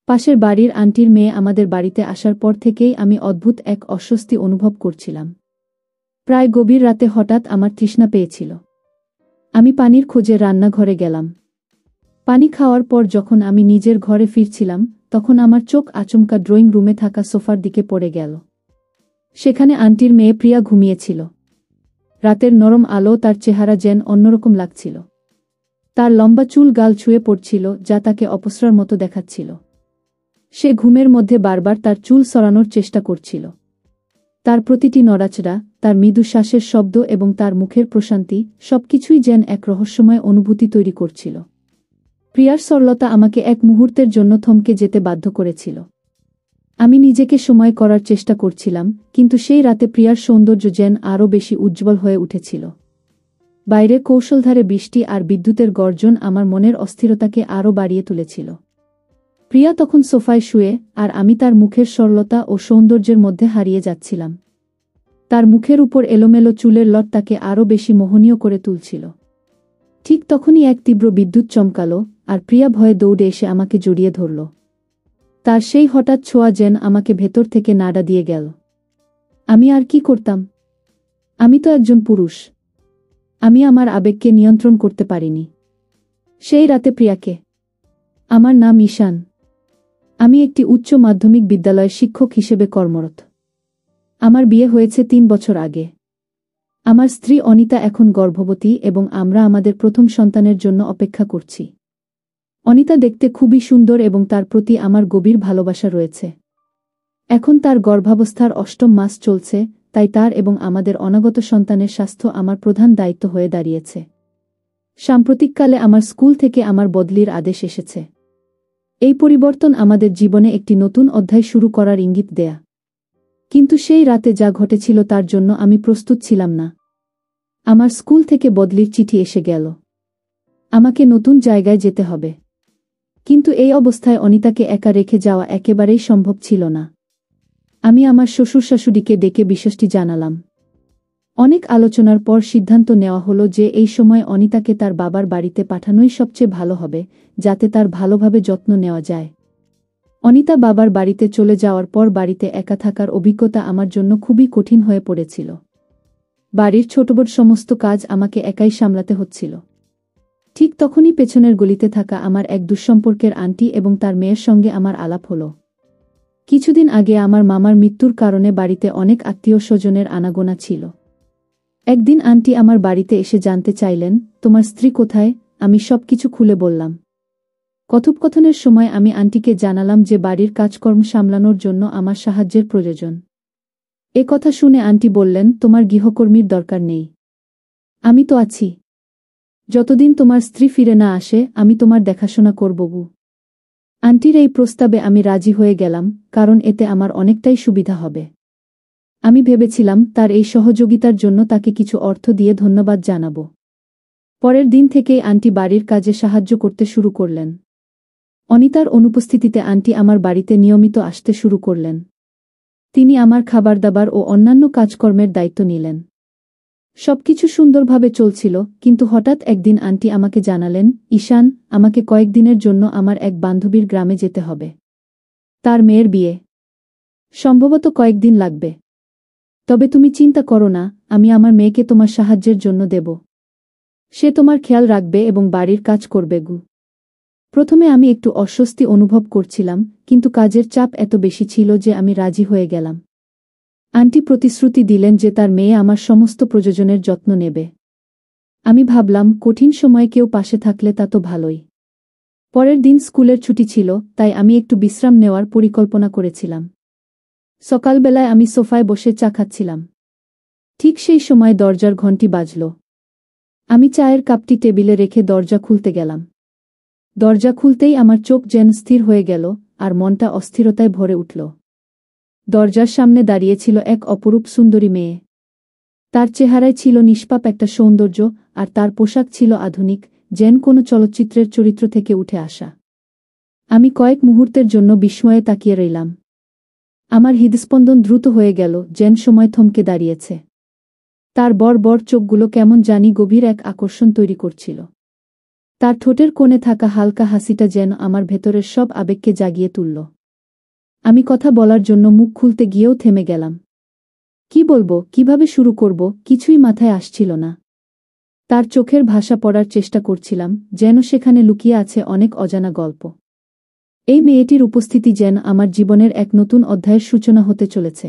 পাশের বাড়ির আন্টির মেয়ে আমাদের বাড়িতে আসার পর থেকেই আমি অদ্ভুত এক অস্বস্তি অনুভব করছিলাম। প্রায় গভীর রাতে হঠাৎ আমার তৃষ্ণা পেয়েছিল। আমি পানির খোঁজে রান্নাঘরে গেলাম। পানি খাওয়ার পর যখন আমি নিজের ঘরে ফিরছিলাম, তখন আমার চোখ আচমকা ড্রয়িং রুমে থাকা সোফার দিকে পড়ে গেল। সেখানে আন্টির মেয়ে প্রিয়া ঘুমিয়েছিল। রাতের নরম আলো তার চেহারা যেন অন্যরকম লাগছিল। তার লম্বা চুল গাল ছুঁয়ে পড়ছিল, যা তাকে অপসরার মতো দেখাচ্ছিল। সে ঘুমের মধ্যে বারবার তার চুল সরানোর চেষ্টা করছিল। তার প্রতিটি নড়াচড়া, তার মৃদু শ্বাসের শব্দ এবং তার মুখের প্রশান্তি সবকিছুই যেন এক রহস্যময় অনুভূতি তৈরি করছিল। প্রিয়ার সরলতা আমাকে এক মুহূর্তের জন্য থমকে যেতে বাধ্য করেছিল। আমি নিজেকে সময় করার চেষ্টা করছিলাম, কিন্তু সেই রাতে প্রিয়ার সৌন্দর্য যেন আরও বেশি উজ্জ্বল হয়ে উঠেছিল। বাইরে কৌশলধারে বৃষ্টি আর বিদ্যুতের গর্জন আমার মনের অস্থিরতাকে আরও বাড়িয়ে তুলেছিল। প্রিয়া তখন সোফায় শুয়ে, আর আমি তার মুখের সরলতা ও সৌন্দর্যের মধ্যে হারিয়ে যাচ্ছিলাম। তার মুখের উপর এলোমেলো চুলের লট তাকে আরও বেশি মোহনীয় করে তুলছিল। ঠিক তখনই এক তীব্র বিদ্যুৎ চমকালো, আর প্রিয়া ভয়ে দৌড়ে এসে আমাকে জড়িয়ে ধরল। তার সেই হঠাৎ ছোঁয়া যেন আমাকে ভেতর থেকে নাড়া দিয়ে গেল। আমি আর কি করতাম? আমি তো একজন পুরুষ। আমি আমার আবেগকে নিয়ন্ত্রণ করতে পারিনি। সেই রাতে প্রিয়াকে। আমার নাম ঈশান। আমি একটি উচ্চ মাধ্যমিক বিদ্যালয়ের শিক্ষক হিসেবে কর্মরত। আমার বিয়ে হয়েছে ৩ বছর আগে। আমার স্ত্রী অনিতা এখন গর্ভবতী এবং আমরা আমাদের প্রথম সন্তানের জন্য অপেক্ষা করছি। অনিতা দেখতে খুবই সুন্দর এবং তার প্রতি আমার গভীর ভালোবাসা রয়েছে। এখন তার গর্ভাবস্থার ৮ম মাস চলছে, তাই তার এবং আমাদের অনাগত সন্তানের স্বাস্থ্য আমার প্রধান দায়িত্ব হয়ে দাঁড়িয়েছে। সাম্প্রতিককালে আমার স্কুল থেকে আমার বদলির আদেশ এসেছে। এই পরিবর্তন আমাদের জীবনে একটি নতুন অধ্যায় শুরু করার ইঙ্গিত দেয়া। কিন্তু সেই রাতে যা ঘটেছিল তার জন্য আমি প্রস্তুত ছিলাম না। আমার স্কুল থেকে বদলির চিঠি এসে গেল। আমাকে নতুন জায়গায় যেতে হবে। কিন্তু এই অবস্থায় অনিতাকে একা রেখে যাওয়া একেবারেই সম্ভব ছিল না। আমি আমার শ্বশুর-শাশুড়িকে ডেকে বিষয়টি জানালাম। অনেক আলোচনার পর সিদ্ধান্ত নেওয়া হলো যে এই সময় অনিতাকে তার বাবার বাড়িতে পাঠানোই সবচেয়ে ভালো হবে, যাতে তার ভালোভাবে যত্ন নেওয়া যায়। অনিতা বাবার বাড়িতে চলে যাওয়ার পর বাড়িতে একা থাকার অভিজ্ঞতা আমার জন্য খুবই কঠিন হয়ে পড়েছিল। বাড়ির ছোটবড় সমস্ত কাজ আমাকে একাই সামলাতে হচ্ছিল। ঠিক তখনই পেছনের গলিতে থাকা আমার এক দুঃসম্পর্কের আন্টি এবং তার মেয়ের সঙ্গে আমার আলাপ হলো। কিছুদিন আগে আমার মামার মৃত্যুর কারণে বাড়িতে অনেক আত্মীয়-স্বজনের আনাগোনা ছিল। একদিন আন্টি আমার বাড়িতে এসে জানতে চাইলেন, তোমার স্ত্রী কোথায়? আমি সবকিছু খুলে বললাম। কথোপকথনের সময় আমি আন্টিকে জানালাম যে বাড়ির কাজকর্ম সামলানোর জন্য আমার সাহায্যের প্রয়োজন। এ কথা শুনে আন্টি বললেন, তোমার গৃহকর্মীর দরকার নেই। আমি তো আছি। যতদিন তোমার স্ত্রী ফিরে না আসে আমি তোমার দেখাশোনা করব। আন্টির এই প্রস্তাবে আমি রাজি হয়ে গেলাম, কারণ এতে আমার অনেকটাই সুবিধা হবে। আমি ভেবেছিলাম তার এই সহযোগিতার জন্য তাকে কিছু অর্থ দিয়ে ধন্যবাদ জানাব। পরের দিন থেকেই আন্টি বাড়ির কাজে সাহায্য করতে শুরু করলেন। অনিতার অনুপস্থিতিতে আন্টি আমার বাড়িতে নিয়মিত আসতে শুরু করলেন। তিনি আমার খাবারদাবার ও অন্যান্য কাজকর্মের দায়িত্ব নিলেন। সবকিছু সুন্দরভাবে চলছিল, কিন্তু হঠাৎ একদিন আন্টি আমাকে জানালেন, ঈশান, আমাকে কয়েকদিনের জন্য আমার এক বান্ধবীর গ্রামে যেতে হবে। তার মেয়ের বিয়ে। সম্ভবত কয়েকদিন লাগবে। তবে তুমি চিন্তা করো না, আমি আমার মেয়েকে তোমার সাহায্যের জন্য দেব। সে তোমার খেয়াল রাখবে এবং বাড়ির কাজ করবে। প্রথমে আমি একটু অস্বস্তি অনুভব করছিলাম, কিন্তু কাজের চাপ এত বেশি ছিল যে আমি রাজি হয়ে গেলাম। আন্টি প্রতিশ্রুতি দিলেন যে তার মেয়ে আমার সমস্ত প্রয়োজনের যত্ন নেবে। আমি ভাবলাম, কঠিন সময়ে কেউ পাশে থাকলে তা তো ভালোই। পরের দিন স্কুলের ছুটি ছিল, তাই আমি একটু বিশ্রাম নেওয়ার পরিকল্পনা করেছিলাম। সকালবেলায় আমি সোফায় বসে চা খাচ্ছিলাম। ঠিক সেই সময় দরজার ঘণ্টি বাজল। আমি চায়ের কাপটি টেবিলে রেখে দরজা খুলতে গেলাম। দরজা খুলতেই আমার চোখ যেন স্থির হয়ে গেল, আর মনটা অস্থিরতায় ভরে উঠল। দরজার সামনে দাঁড়িয়েছিল এক অপরূপ সুন্দরী মেয়ে। তার চেহারায় ছিল নিষ্পাপ একটা সৌন্দর্য, আর তার পোশাক ছিল আধুনিক, যেন কোনো চলচ্চিত্রের চরিত্র থেকে উঠে আসা। আমি কয়েক মুহূর্তের জন্য বিস্ময়ে তাকিয়ে রইলাম। আমার হৃদস্পন্দন দ্রুত হয়ে গেল, যেন সময় থমকে দাঁড়িয়েছে। তার বড় বড় চোখগুলো কেমন জানি গভীর এক আকর্ষণ তৈরি করছিল। তার ঠোঁটের কোণে থাকা হালকা হাসিটা যেন আমার ভেতরের সব আবেগকে জাগিয়ে তুলল। আমি কথা বলার জন্য মুখ খুলতে গিয়েও থেমে গেলাম। কি বলবো, কিভাবে শুরু করব, কিছুই মাথায় আসছিল না। তার চোখের ভাষা পড়ার চেষ্টা করছিলাম, যেন সেখানে লুকিয়ে আছে অনেক অজানা গল্প। এই মেয়েটির উপস্থিতি যেন আমার জীবনের এক নতুন অধ্যায়ের সূচনা হতে চলেছে।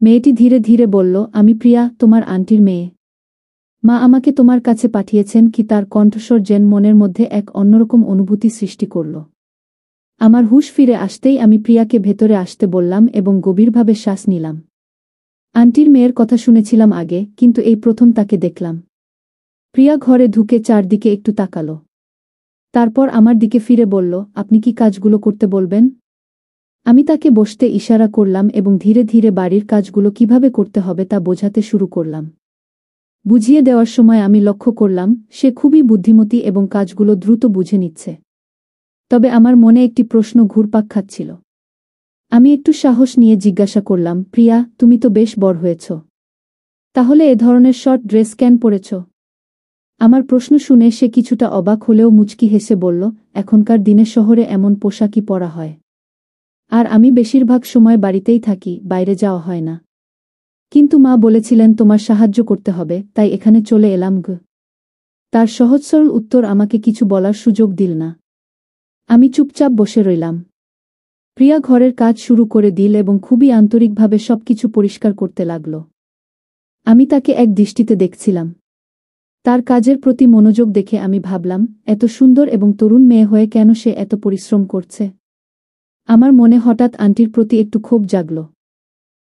মেয়েটি ধীরে ধীরে বলল, আমি প্রিয়া, তোমার আন্টির মেয়ে। মা আমাকে তোমার কাছে পাঠিয়েছেন। কি তার কণ্ঠস্বর যেন মনের মধ্যে এক অন্যরকম অনুভূতি সৃষ্টি করল। আমার হুঁশ ফিরে আসতেই আমি প্রিয়াকে ভেতরে আসতে বললাম এবং গভীরভাবে শ্বাস নিলাম। আন্টির মেয়ের কথা শুনেছিলাম আগে, কিন্তু এই প্রথম তাকে দেখলাম। প্রিয়া ঘরে ঢুকে চারদিকে একটু তাকালো। তারপর আমার দিকে ফিরে বলল, আপনি কি কাজগুলো করতে বলবেন? আমি তাকে বসতে ইশারা করলাম এবং ধীরে ধীরে বাড়ির কাজগুলো কিভাবে করতে হবে তা বোঝাতে শুরু করলাম। বুঝিয়ে দেওয়ার সময় আমি লক্ষ্য করলাম সে খুবই বুদ্ধিমতী এবং কাজগুলো দ্রুত বুঝে নিচ্ছে। তবে আমার মনে একটি প্রশ্ন ঘুরপাক খাচ্ছিল। আমি একটু সাহস নিয়ে জিজ্ঞাসা করলাম, প্রিয়া, তুমি তো বেশ বড় হয়েছ, তাহলে এ ধরনের শর্ট ড্রেস কেন পরেছ? আমার প্রশ্ন শুনে সে কিছুটা অবাক হলেও মুচকি হেসে বলল, এখনকার দিনে শহরে এমন পোশাকই পরা হয়। আর আমি বেশিরভাগ সময় বাড়িতেই থাকি, বাইরে যাওয়া হয় না। কিন্তু মা বলেছিলেন তোমার সাহায্য করতে হবে, তাই এখানে চলে এলাম। তার সহজ সরল উত্তর আমাকে কিছু বলার সুযোগ দিল না। আমি চুপচাপ বসে রইলাম। প্রিয়া ঘরের কাজ শুরু করে দিল এবং খুবই আন্তরিকভাবে সবকিছু পরিষ্কার করতে লাগল। আমি তাকে এক দৃষ্টিতে দেখছিলাম। তার কাজের প্রতি মনোযোগ দেখে আমি ভাবলাম, এত সুন্দর এবং তরুণ মেয়ে হয়ে কেন সে এত পরিশ্রম করছে? আমার মনে হঠাৎ আন্টির প্রতি একটু ক্ষোভ জাগল।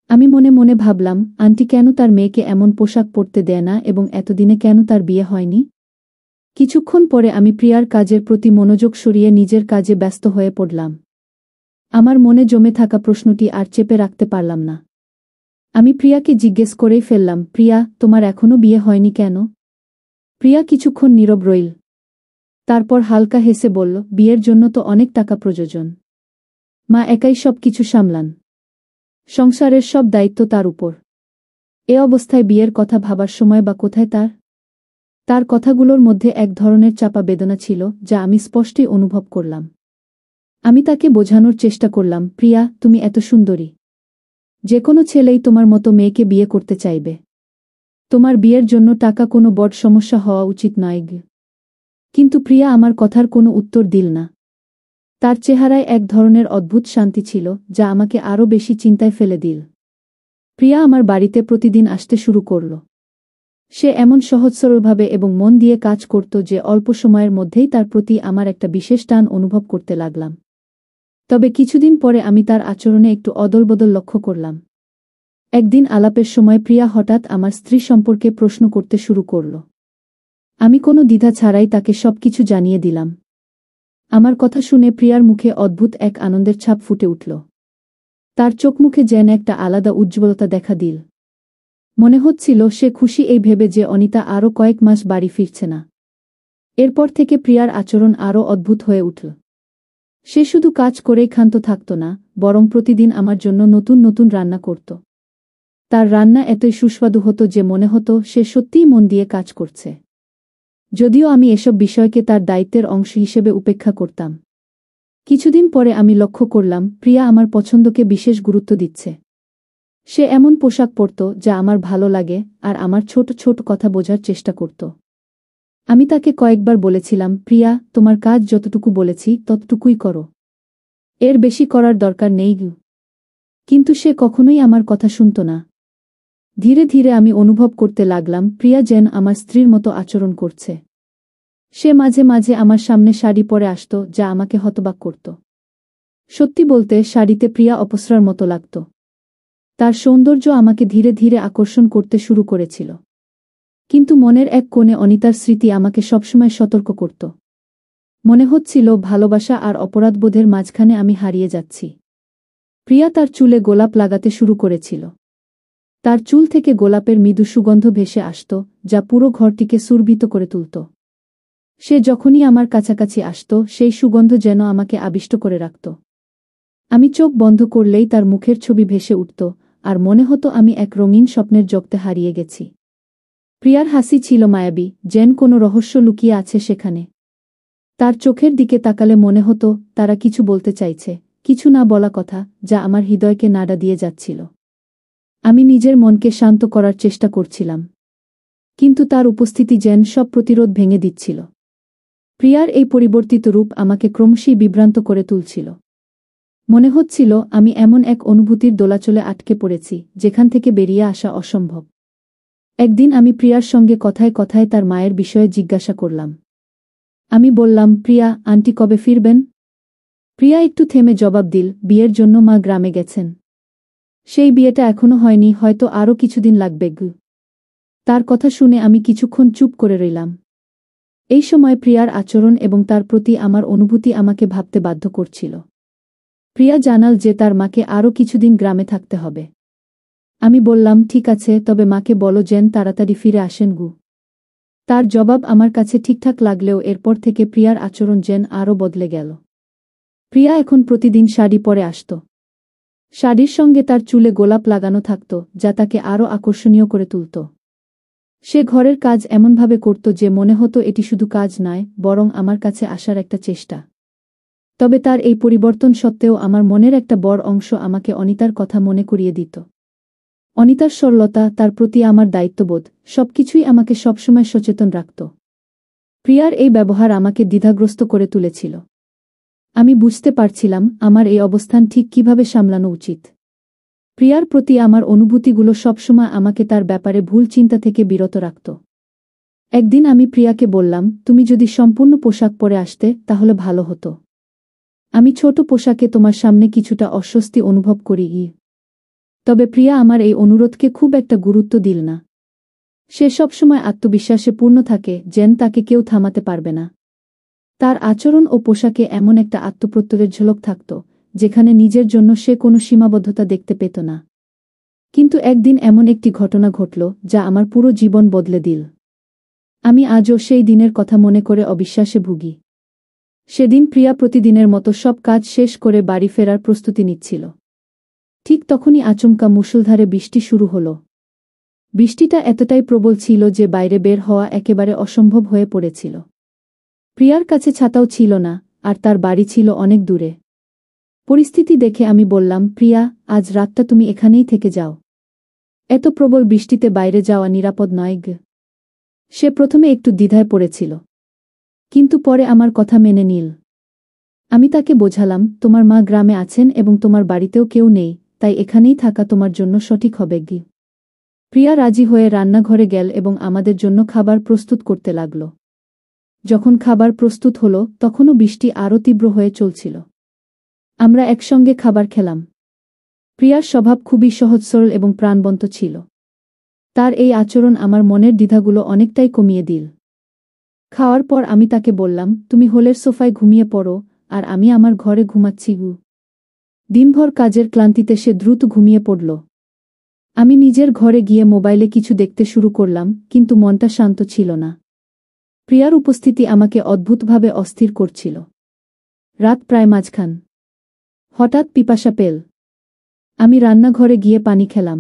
আমি মনে মনে ভাবলাম, আন্টি কেন তার মেয়েকে এমন পোশাক পরতে দেয় না এবং এতদিনে কেন তার বিয়ে হয়নি? কিছুক্ষণ পরে আমি প্রিয়ার কাজের প্রতি মনোযোগ সরিয়ে নিজের কাজে ব্যস্ত হয়ে পড়লাম। আমার মনে জমে থাকা প্রশ্নটি আর চেপে রাখতে পারলাম না। আমি প্রিয়াকে জিজ্ঞেস করেই ফেললাম, প্রিয়া, তোমার এখনো বিয়ে হয়নি কেন? প্রিয়া কিছুক্ষণ নীরব রইল। তারপর হালকা হেসে বলল, বিয়ের জন্য তো অনেক টাকা প্রয়োজন। মা একাই সব কিছু সামলান। সংসারের সব দায়িত্ব তার উপর। এ অবস্থায় বিয়ের কথা ভাবার সময় বা কোথায় তার? তার কথাগুলোর মধ্যে এক ধরনের চাপা বেদনা ছিল, যা আমি স্পষ্টই অনুভব করলাম। আমি তাকে বোঝানোর চেষ্টা করলাম, প্রিয়া, তুমি এত সুন্দরী। যে কোনো ছেলেই তোমার মতো মেয়েকে বিয়ে করতে চাইবে। তোমার বিয়ের জন্য টাকা কোনো বড় সমস্যা হওয়া উচিত নয়। কিন্তু প্রিয়া আমার কথার কোনো উত্তর দিল না। তার চেহারায় এক ধরনের অদ্ভুত শান্তি ছিল, যা আমাকে আরও বেশি চিন্তায় ফেলে দিল। প্রিয়া আমার বাড়িতে প্রতিদিন আসতে শুরু করল। সে এমন সহজ সরলভাবে এবং মন দিয়ে কাজ করত যে অল্প সময়ের মধ্যেই তার প্রতি আমার একটা বিশেষ টান অনুভব করতে লাগলাম। তবে কিছুদিন পরে আমি তার আচরণে একটু অদলবদল লক্ষ্য করলাম। একদিন আলাপের সময় প্রিয়া হঠাৎ আমার স্ত্রী সম্পর্কে প্রশ্ন করতে শুরু করল। আমি কোনো দ্বিধা ছাড়াই তাকে সবকিছু জানিয়ে দিলাম। আমার কথা শুনে প্রিয়ার মুখে অদ্ভুত এক আনন্দের ছাপ ফুটে উঠল। তার চোখ মুখে যেন একটা আলাদা উজ্জ্বলতা দেখা দিল। মনে হচ্ছিল সে খুশি এই ভেবে যে অনিতা আরও কয়েক মাস বাড়ি ফিরছে না। এরপর থেকে প্রিয়ার আচরণ আরও অদ্ভুত হয়ে উঠল। সে শুধু কাজ করেই ক্ষান্ত থাকত না, বরং প্রতিদিন আমার জন্য নতুন নতুন রান্না করত। তার রান্না এতই সুস্বাদু হতো যে মনে হতো সে সত্যিই মন দিয়ে কাজ করছে। যদিও আমি এসব বিষয়কে তার দায়িত্বের অংশ হিসেবে উপেক্ষা করতাম। কিছুদিন পরে আমি লক্ষ্য করলাম, প্রিয়া আমার পছন্দকে বিশেষ গুরুত্ব দিচ্ছে। সে এমন পোশাক পরত যা আমার ভালো লাগে, আর আমার ছোট ছোট কথা বোঝার চেষ্টা করত। আমি তাকে কয়েকবার বলেছিলাম, প্রিয়া, তোমার কাজ যতটুকু বলেছি ততটুকুই করো। এর বেশি করার দরকার নেই। কিন্তু সে কখনোই আমার কথা শুনত না। ধীরে ধীরে আমি অনুভব করতে লাগলাম, প্রিয়া যেন আমার স্ত্রীর মতো আচরণ করছে। সে মাঝে মাঝে আমার সামনে শাড়ি পরে আসত, যা আমাকে হতবাক করত। সত্যি বলতে, শাড়িতে প্রিয়া অপসরার মতো লাগত। তার সৌন্দর্য আমাকে ধীরে ধীরে আকর্ষণ করতে শুরু করেছিল। কিন্তু মনের এক কোণে অনিতার স্মৃতি আমাকে সবসময় সতর্ক করত। মনে হচ্ছিল ভালোবাসা আর অপরাধবোধের মাঝখানে আমি হারিয়ে যাচ্ছি। প্রিয়া তার চুলে গোলাপ লাগাতে শুরু করেছিল। তার চুল থেকে গোলাপের মৃদু সুগন্ধ ভেসে আসত, যা পুরো ঘরটিকে সুরভিত করে তুলত। সে যখনই আমার কাছাকাছি আসত, সেই সুগন্ধ যেন আমাকে আবিষ্ট করে রাখত। আমি চোখ বন্ধ করলেই তার মুখের ছবি ভেসে উঠত, আর মনে হতো আমি এক রঙিন স্বপ্নের জগতে হারিয়ে গেছি। প্রিয়ার হাসি ছিল মায়াবী, যেন কোনো রহস্য লুকিয়ে আছে সেখানে। তার চোখের দিকে তাকালে মনে হতো তারা কিছু বলতে চাইছে, কিছু না বলা কথা, যা আমার হৃদয়কে নাড়া দিয়ে যাচ্ছিল। আমি নিজের মনকে শান্ত করার চেষ্টা করছিলাম, কিন্তু তার উপস্থিতি যেন সব প্রতিরোধ ভেঙে দিচ্ছিল। প্রিয়ার এই পরিবর্তিত রূপ আমাকে ক্রমশই বিভ্রান্ত করে তুলছিল। মনে হচ্ছিল আমি এমন এক অনুভূতির দোলাচলে আটকে পড়েছি, যেখান থেকে বেরিয়ে আসা অসম্ভব। একদিন আমি প্রিয়ার সঙ্গে কথায় কথায় তার মায়ের বিষয়ে জিজ্ঞাসা করলাম। আমি বললাম, প্রিয়া, আন্টি কবে ফিরবেন? প্রিয়া একটু থেমে জবাব দিল, বিয়ের জন্য মা গ্রামে গেছেন। সেই বিয়েটা এখনো হয়নি, হয়তো আরও কিছুদিন লাগবে। তার কথা শুনে আমি কিছুক্ষণ চুপ করে রইলাম। এই সময় প্রিয়ার আচরণ এবং তার প্রতি আমার অনুভূতি আমাকে ভাবতে বাধ্য করছিল। প্রিয়া জানাল যে তার মাকে আরও কিছুদিন গ্রামে থাকতে হবে। আমি বললাম, ঠিক আছে, তবে মাকে বলো যেন তাড়াতাড়ি ফিরে আসেন। তার জবাব আমার কাছে ঠিকঠাক লাগলেও এরপর থেকে প্রিয়ার আচরণ যেন আরও বদলে গেল। প্রিয়া এখন প্রতিদিন শাড়ি পরে আসত। শাড়ির সঙ্গে তার চুলে গোলাপ লাগানো থাকত, যা তাকে আরও আকর্ষণীয় করে তুলত। সে ঘরের কাজ এমনভাবে করত যে মনে হতো এটি শুধু কাজ নয়, বরং আমার কাছে আসার একটা চেষ্টা। তবে তার এই পরিবর্তন সত্ত্বেও আমার মনের একটা বড় অংশ আমাকে অনিতার কথা মনে করিয়ে দিত। অনিতার সরলতা, তার প্রতি আমার দায়িত্ববোধ, সবকিছুই আমাকে সবসময় সচেতন রাখত। প্রিয়ার এই ব্যবহার আমাকে দ্বিধাগ্রস্ত করে তুলেছিল। আমি বুঝতে পারছিলাম আমার এই অবস্থান ঠিক কিভাবে সামলানো উচিত। প্রিয়ার প্রতি আমার অনুভূতিগুলো সবসময় আমাকে তার ব্যাপারে ভুল চিন্তা থেকে বিরত রাখত। একদিন আমি প্রিয়াকে বললাম, তুমি যদি সম্পূর্ণ পোশাক পরে আসতে তাহলে ভালো হতো। আমি ছোট পোশাকে তোমার সামনে কিছুটা অস্বস্তি অনুভব করি। তবে প্রিয়া আমার এই অনুরোধকে খুব একটা গুরুত্ব দিল না। সে সবসময় আত্মবিশ্বাসে পূর্ণ থাকে, যেন তাকে কেউ থামাতে পারবে না। তার আচরণ ও পোশাকে এমন একটা আত্মপ্রত্যয়ের ঝলক থাকত, যেখানে নিজের জন্য সে কোনো সীমাবদ্ধতা দেখতে পেত না। কিন্তু একদিন এমন একটি ঘটনা ঘটল, যা আমার পুরো জীবন বদলে দিল। আমি আজও সেই দিনের কথা মনে করে অবিশ্বাসে ভুগি। সেদিন প্রিয়া প্রতিদিনের মতো সব কাজ শেষ করে বাড়ি ফেরার প্রস্তুতি নিচ্ছিল। ঠিক তখনই আচমকা মুষলধারে বৃষ্টি শুরু হল। বৃষ্টিটা এতটাই প্রবল ছিল যে বাইরে বের হওয়া একেবারে অসম্ভব হয়ে পড়েছিল। প্রিয়ার কাছে ছাতাও ছিল না, আর তার বাড়ি ছিল অনেক দূরে। পরিস্থিতি দেখে আমি বললাম, প্রিয়া, আজ রাতটা তুমি এখানেই থেকে যাও। এত প্রবল বৃষ্টিতে বাইরে যাওয়া নিরাপদ নয়। সে প্রথমে একটু দ্বিধায় পড়েছিল, কিন্তু পরে আমার কথা মেনে নিল। আমি তাকে বোঝালাম, তোমার মা গ্রামে আছেন এবং তোমার বাড়িতেও কেউ নেই, তাই এখানেই থাকা তোমার জন্য সঠিক হবে। প্রিয়া রাজি হয়ে রান্নাঘরে গেল এবং আমাদের জন্য খাবার প্রস্তুত করতে লাগল। যখন খাবার প্রস্তুত হল, তখনও বৃষ্টি আরও তীব্র হয়ে চলছিল। আমরা একসঙ্গে খাবার খেলাম। প্রিয়ার স্বভাব খুবই সহজ সরল এবং প্রাণবন্ত ছিল। তার এই আচরণ আমার মনের দ্বিধাগুলো অনেকটাই কমিয়ে দিল। খাওয়ার পর আমি তাকে বললাম, তুমি হলের সোফায় ঘুমিয়ে পড়ো, আর আমি আমার ঘরে ঘুমাচ্ছি। দিনভর কাজের ক্লান্তিতে সে দ্রুত ঘুমিয়ে পড়ল। আমি নিজের ঘরে গিয়ে মোবাইলে কিছু দেখতে শুরু করলাম, কিন্তু মনটা শান্ত ছিল না। প্রিয়ার উপস্থিতি আমাকে অদ্ভুতভাবে অস্থির করছিল। রাত প্রায় মাঝখান। হঠাৎ পিপাসা পেল। আমি রান্নাঘরে গিয়ে পানি খেলাম।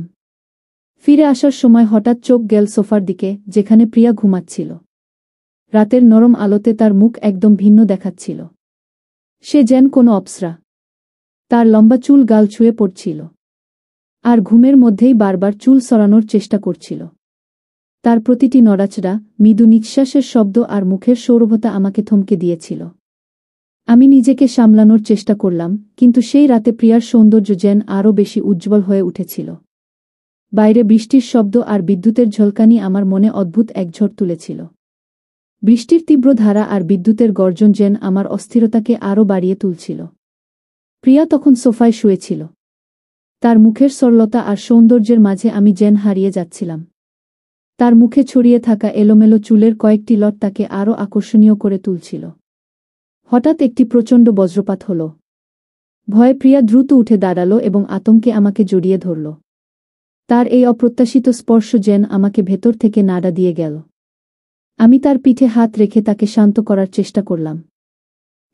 ফিরে আসার সময় হঠাৎ চোখ গেল সোফার দিকে, যেখানে প্রিয়া ঘুমাচ্ছিল। রাতের নরম আলোতে তার মুখ একদম ভিন্ন দেখাচ্ছিল। সে যেন কোনো অপ্সরা। তার লম্বা চুল গাল ছুঁয়ে পড়ছিল, আর ঘুমের মধ্যেই বারবার চুল সরানোর চেষ্টা করছিল। তার প্রতিটি নড়াচড়া, মৃদু নিঃশ্বাসের শব্দ আর মুখের সৌরভতা আমাকে থমকে দিয়েছিল। আমি নিজেকে সামলানোর চেষ্টা করলাম, কিন্তু সেই রাতে প্রিয়ার সৌন্দর্য যেন আরও বেশি উজ্জ্বল হয়ে উঠেছিল। বাইরে বৃষ্টির শব্দ আর বিদ্যুতের ঝলকানি আমার মনে অদ্ভুত এক ঝড় তুলেছিল। বৃষ্টির তীব্র ধারা আর বিদ্যুতের গর্জন যেন আমার অস্থিরতাকে আরও বাড়িয়ে তুলছিল। প্রিয়া তখন সোফায় শুয়েছিল। তার মুখের সরলতা আর সৌন্দর্যের মাঝে আমি যেন হারিয়ে যাচ্ছিলাম। তার মুখে ছড়িয়ে থাকা এলোমেলো চুলের কয়েকটি লট তাকে আরও আকর্ষণীয় করে তুলছিল। হঠাৎ একটি প্রচণ্ড বজ্রপাত হল। ভয়ে প্রিয়া দ্রুত উঠে দাঁড়ালো এবং আতঙ্কে আমাকে জড়িয়ে ধরল। তার এই অপ্রত্যাশিত স্পর্শ যেন আমাকে ভেতর থেকে নাড়া দিয়ে গেল। আমি তার পিঠে হাত রেখে তাকে শান্ত করার চেষ্টা করলাম।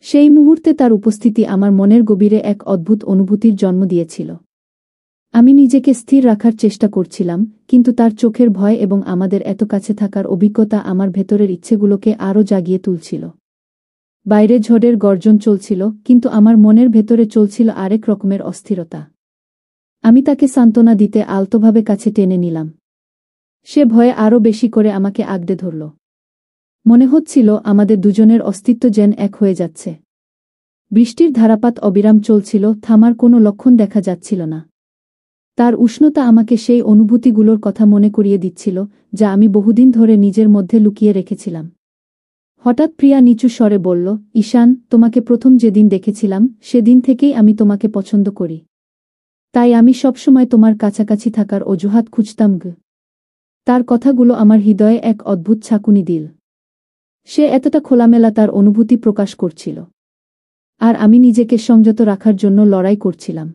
সেই মুহূর্তে তার উপস্থিতি আমার মনের গভীরে এক অদ্ভুত অনুভূতির জন্ম দিয়েছিল। আমি নিজেকে স্থির রাখার চেষ্টা করছিলাম, কিন্তু তার চোখের ভয় এবং আমাদের এত কাছে থাকার অভিজ্ঞতা আমার ভেতরের ইচ্ছেগুলোকে আরও জাগিয়ে তুলছিল। বাইরে ঝড়ের গর্জন চলছিল, কিন্তু আমার মনের ভেতরে চলছিল আরেক রকমের অস্থিরতা। আমি তাকে সান্ত্বনা দিতে আলতোভাবে কাছে টেনে নিলাম। সে ভয়ে আরও বেশি করে আমাকে আগড়ে ধরল। মনে হচ্ছিল আমাদের দুজনের অস্তিত্ব যেন এক হয়ে যাচ্ছে। বৃষ্টির ধারাপাত অবিরাম চলছিল, থামার কোনো লক্ষণ দেখা যাচ্ছিল না। তার উষ্ণতা আমাকে সেই অনুভূতিগুলোর কথা মনে করিয়ে দিচ্ছিল, যা আমি বহুদিন ধরে নিজের মধ্যে লুকিয়ে রেখেছিলাম। হঠাৎ প্রিয়া নিচু স্বরে বলল, ঈশান, তোমাকে প্রথম যেদিন দেখেছিলাম সেদিন থেকেই আমি তোমাকে পছন্দ করি। তাই আমি সবসময় তোমার কাছাকাছি থাকার অজুহাত খুঁজতাম। তার কথাগুলো আমার হৃদয়ে এক অদ্ভুত ছাঁকুনি দিল। সে এতটা খোলামেলা তার অনুভূতি প্রকাশ করছিল। আর আমি নিজেকে সংযত রাখার জন্য লড়াই করছিলাম।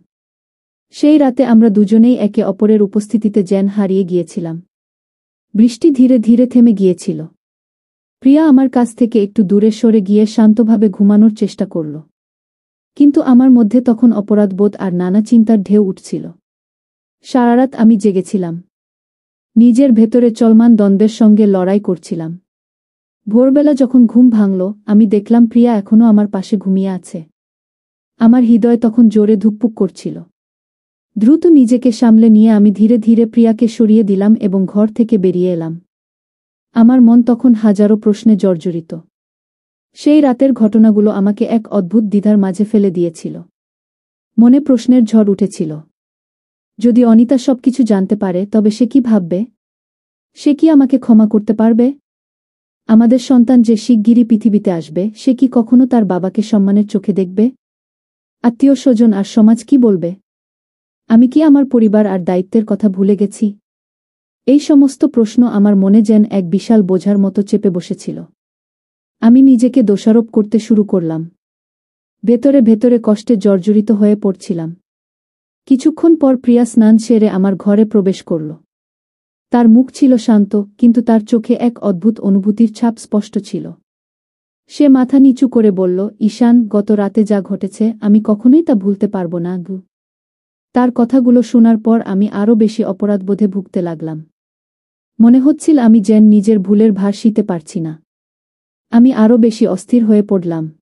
সেই রাতে আমরা দুজনেই একে অপরের উপস্থিতিতে জ্ঞান হারিয়ে গিয়েছিলাম। বৃষ্টি ধীরে ধীরে থেমে গিয়েছিল। প্রিয়া আমার কাছ থেকে একটু দূরে সরে গিয়ে শান্তভাবে ঘুমানোর চেষ্টা করল। কিন্তু আমার মধ্যে তখন অপরাধবোধ আর নানা চিন্তার ঢেউ উঠছিল। সারারাত আমি জেগেছিলাম। নিজের ভেতরে চলমান দ্বন্দ্বের সঙ্গে লড়াই করছিলাম। ভোরবেলা যখন ঘুম ভাঙল, আমি দেখলাম প্রিয়া এখনও আমার পাশে ঘুমিয়ে আছে। আমার হৃদয় তখন জোরে ধুকপুক করছিল। দ্রুত নিজেকে সামলে নিয়ে আমি ধীরে ধীরে প্রিয়াকে সরিয়ে দিলাম এবং ঘর থেকে বেরিয়ে এলাম। আমার মন তখন হাজারো প্রশ্নে জর্জরিত। সেই রাতের ঘটনাগুলো আমাকে এক অদ্ভুত দ্বিধার মাঝে ফেলে দিয়েছিল। মনে প্রশ্নের ঝড় উঠেছিল। যদি অনিতা সবকিছু জানতে পারে, তবে সে কি ভাববে? সে কি আমাকে ক্ষমা করতে পারবে? আমাদের সন্তান যে শিগগিরই পৃথিবীতে আসবে, সে কি কখনো তার বাবাকে সম্মানের চোখে দেখবে? আত্মীয় স্বজন আর সমাজ কি বলবে? আমি কি আমার পরিবার আর দায়িত্বের কথা ভুলে গেছি? এই সমস্ত প্রশ্ন আমার মনে যেন এক বিশাল বোঝার মতো চেপে বসেছিল। আমি নিজেকে দোষারোপ করতে শুরু করলাম। ভেতরে ভেতরে কষ্টে জর্জরিত হয়ে পড়ছিলাম। কিছুক্ষণ পর প্রিয়া স্নান সেরে আমার ঘরে প্রবেশ করল। তার মুখ ছিল শান্ত, কিন্তু তার চোখে এক অদ্ভুত অনুভূতির ছাপ স্পষ্ট ছিল। সে মাথা নিচু করে বলল, ঈশান, গত রাতে যা ঘটেছে আমি কখনোই তা ভুলতে পারব না। তার কথাগুলো শোনার পর আমি আরও বেশি অপরাধবোধে ভুগতে লাগলাম। মনে হচ্ছিল আমি যেন নিজের ভুলের ভার সইতে পারছি না। আমি আরও বেশি অস্থির হয়ে পড়লাম।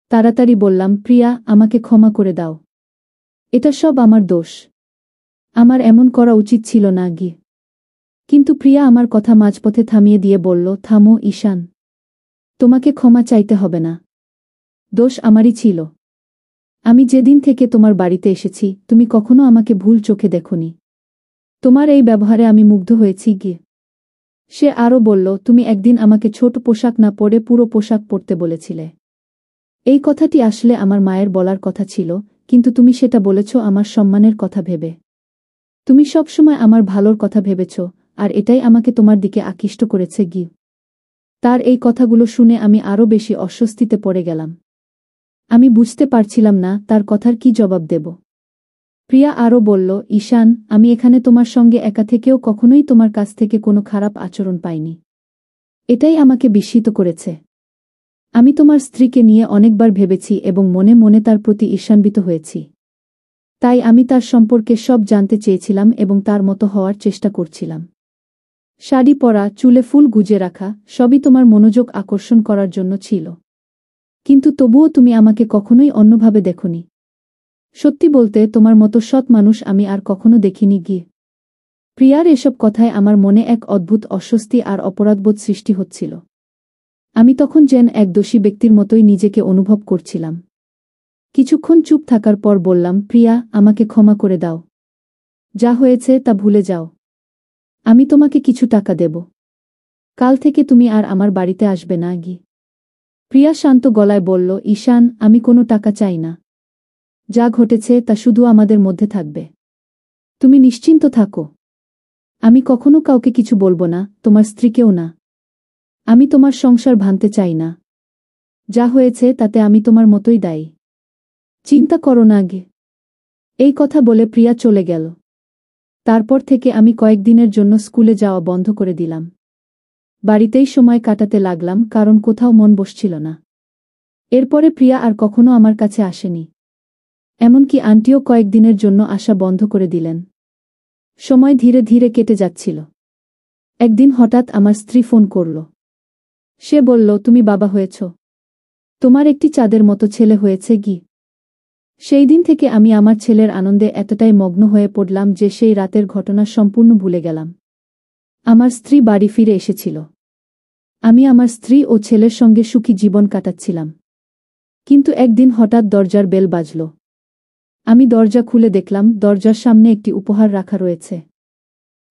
তাড়াতাড়ি বললাম, প্রিয়া, আমাকে ক্ষমা করে দাও। এটা সব আমার দোষ। আমার এমন করা উচিত ছিল না। কিন্তু প্রিয়া আমার কথা মাঝপথে থামিয়ে দিয়ে বলল, থামো ঈশান। তোমাকে ক্ষমা চাইতে হবে না। দোষ আমারই ছিল। আমি যেদিন থেকে তোমার বাড়িতে এসেছি, তুমি কখনো আমাকে ভুল চোখে দেখোনি। তোমার এই ব্যবহারে আমি মুগ্ধ হয়েছি। সে আরও বলল, তুমি একদিন আমাকে ছোট পোশাক না পরে পুরো পোশাক পরতে বলেছিলে। এই কথাটি আসলে আমার মায়ের বলার কথা ছিল, কিন্তু তুমি সেটা বলেছ আমার সম্মানের কথা ভেবে। তুমি সবসময় আমার ভালোর কথা ভেবেছ, আর এটাই আমাকে তোমার দিকে আকৃষ্ট করেছে। তার এই কথাগুলো শুনে আমি আরও বেশি অস্বস্তিতে পড়ে গেলাম। আমি বুঝতে পারছিলাম না তার কথার কি জবাব দেব। প্রিয়া আরও বলল, ঈশান, আমি এখানে তোমার সঙ্গে একা থেকেও কখনোই তোমার কাছ থেকে কোনো খারাপ আচরণ পাইনি। এটাই আমাকে বিস্মিত করেছে। আমি তোমার স্ত্রীকে নিয়ে অনেকবার ভেবেছি এবং মনে মনে তার প্রতি ঈর্ষান্বিত হয়েছি। তাই আমি তার সম্পর্কে সব জানতে চেয়েছিলাম এবং তার মতো হওয়ার চেষ্টা করছিলাম। শাড়ি পরা, চুলে ফুল গুজে রাখা, সবই তোমার মনোযোগ আকর্ষণ করার জন্য ছিল। কিন্তু তবুও তুমি আমাকে কখনোই অন্যভাবে দেখোনি। সত্যি বলতে, তোমার মতো সৎ মানুষ আমি আর কখনো দেখিনি। প্রিয়ার এসব কথায় আমার মনে এক অদ্ভুত অস্বস্তি আর অপরাধবোধ সৃষ্টি হচ্ছিল। আমি তখন যেন এক দোষী ব্যক্তির মতোই নিজেকে অনুভব করছিলাম। কিছুক্ষণ চুপ থাকার পর বললাম, প্রিয়া, আমাকে ক্ষমা করে দাও। যা হয়েছে তা ভুলে যাও। আমি তোমাকে কিছু টাকা দেব। কাল থেকে তুমি আর আমার বাড়িতে আসবে না। প্রিয়া শান্ত গলায় বলল, ঈশান, আমি কোনো টাকা চাই না। যা ঘটেছে তা শুধু আমাদের মধ্যে থাকবে। তুমি নিশ্চিন্ত থাকো। আমি কখনো কাউকে কিছু বলবো না, তোমার স্ত্রীকেও না। আমি তোমার সংসার ভাঙতে চাই না। যা হয়েছে তাতে আমি তোমার মতোই দায়ী। চিন্তা করো না। এই কথা বলে প্রিয়া চলে গেল। তারপর থেকে আমি কয়েকদিনের জন্য স্কুলে যাওয়া বন্ধ করে দিলাম। বাড়িতেই সময় কাটাতে লাগলাম, কারণ কোথাও মন বসছিল না। এরপরে প্রিয়া আর কখনো আমার কাছে আসেনি। এমনকি আন্টিও কয়েকদিনের জন্য আসা বন্ধ করে দিলেন। সময় ধীরে ধীরে কেটে যাচ্ছিল। একদিন হঠাৎ আমার স্ত্রী ফোন করল। সে বলল, তুমি বাবা হয়েছ। তোমার একটি চাঁদের মতো ছেলে হয়েছে গি। সেই দিন থেকে আমি আমার ছেলের আনন্দে এতটাই মগ্ন হয়ে পড়লাম যে সেই রাতের ঘটনা সম্পূর্ণ ভুলে গেলাম। আমার স্ত্রী বাড়ি ফিরে এসেছিল। আমি আমার স্ত্রী ও ছেলের সঙ্গে সুখী জীবন কাটাচ্ছিলাম। কিন্তু একদিন হঠাৎ দরজার বেল বাজল। আমি দরজা খুলে দেখলাম দরজার সামনে একটি উপহার রাখা রয়েছে।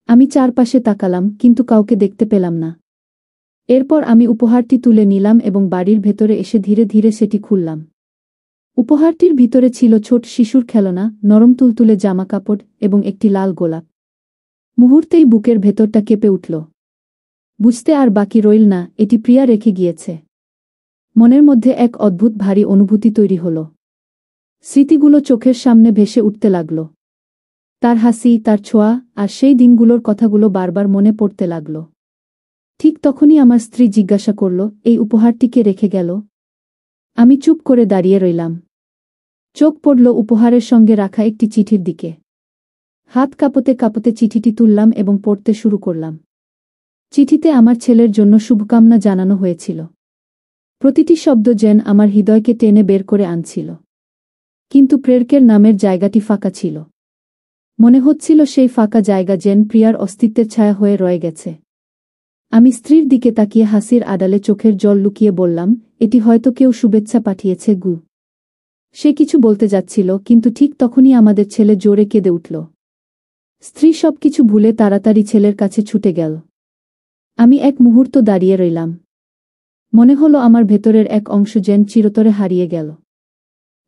আমি চারপাশে তাকালাম কিন্তু কাউকে দেখতে পেলাম না। এরপর আমি উপহারটি তুলে নিলাম এবং বাড়ির ভেতরে এসে ধীরে ধীরে সেটি খুললাম। উপহারটির ভিতরে ছিল ছোট শিশুর খেলনা, নরম তুলতুলে জামাকাপড় এবং একটি লাল গোলাপ। মুহূর্তেই বুকের ভেতরটা কেঁপে উঠল। বুঝতে আর বাকি রইল না, এটি প্রিয়া রেখে গিয়েছে। মনের মধ্যে এক অদ্ভুত ভারী অনুভূতি তৈরি হল। স্মৃতিগুলো চোখের সামনে ভেসে উঠতে লাগল। তার হাসি, তার ছোঁয়া আর সেই দিনগুলোর কথাগুলো বারবার মনে পড়তে লাগল। ঠিক তখনই আমার স্ত্রী জিজ্ঞাসা করল, এই উপহারটি কে রেখে গেল? আমি চুপ করে দাঁড়িয়ে রইলাম। চোখ পড়ল উপহারের সঙ্গে রাখা একটি চিঠির দিকে। হাত কাঁপতে কাঁপতে চিঠিটি তুললাম এবং পড়তে শুরু করলাম। চিঠিতে আমার ছেলের জন্য শুভকামনা জানানো হয়েছিল। প্রতিটি শব্দ যেন আমার হৃদয়কে টেনে বের করে আনছিল। কিন্তু প্রেরকের নামের জায়গাটি ফাঁকা ছিল। মনে হচ্ছিল সেই ফাঁকা জায়গা যেন প্রিয়ার অস্তিত্বের ছায়া হয়ে রয়ে গেছে। আমি স্ত্রীর দিকে তাকিয়ে হাসির আড়ালে চোখের জল লুকিয়ে বললাম, এটি হয়তো কেউ শুভেচ্ছা পাঠিয়েছে গু। সে কিছু বলতে যাচ্ছিল কিন্তু ঠিক তখনই আমাদের ছেলে জোরে কেঁদে উঠল। স্ত্রী সবকিছু ভুলে তাড়াতাড়ি ছেলের কাছে ছুটে গেল। আমি এক মুহূর্ত দাঁড়িয়ে রইলাম। মনে হলো আমার ভেতরের এক অংশ যেন চিরতরে হারিয়ে গেল।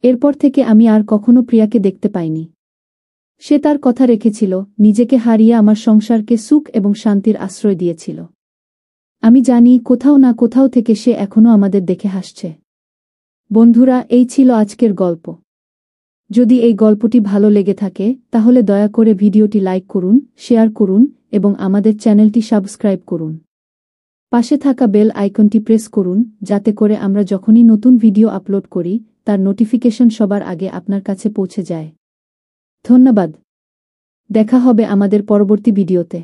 এরপর থেকে আমি আর কখনো প্রিয়াকে দেখতে পাইনি। সে তার কথা রেখেছিল, নিজেকে হারিয়ে আমার সংসারকে সুখ এবং শান্তির আশ্রয় দিয়েছিল। আমি জানি কোথাও না কোথাও থেকে সে এখনো আমাদের দেখে হাসছে। বন্ধুরা, এই ছিল আজকের গল্প। যদি এই গল্পটি ভালো লেগে থাকে তাহলে দয়া করে ভিডিওটি লাইক করুন, শেয়ার করুন এবং আমাদের চ্যানেলটি সাবস্ক্রাইব করুন। পাশে থাকা বেল আইকনটি প্রেস করুন যাতে করে আমরা যখনই নতুন ভিডিও আপলোড করি তার নোটিফিকেশন সবার আগে আপনার কাছে পৌঁছে যায়। ধন্যবাদ। দেখা হবে আমাদের পরবর্তী ভিডিওতে।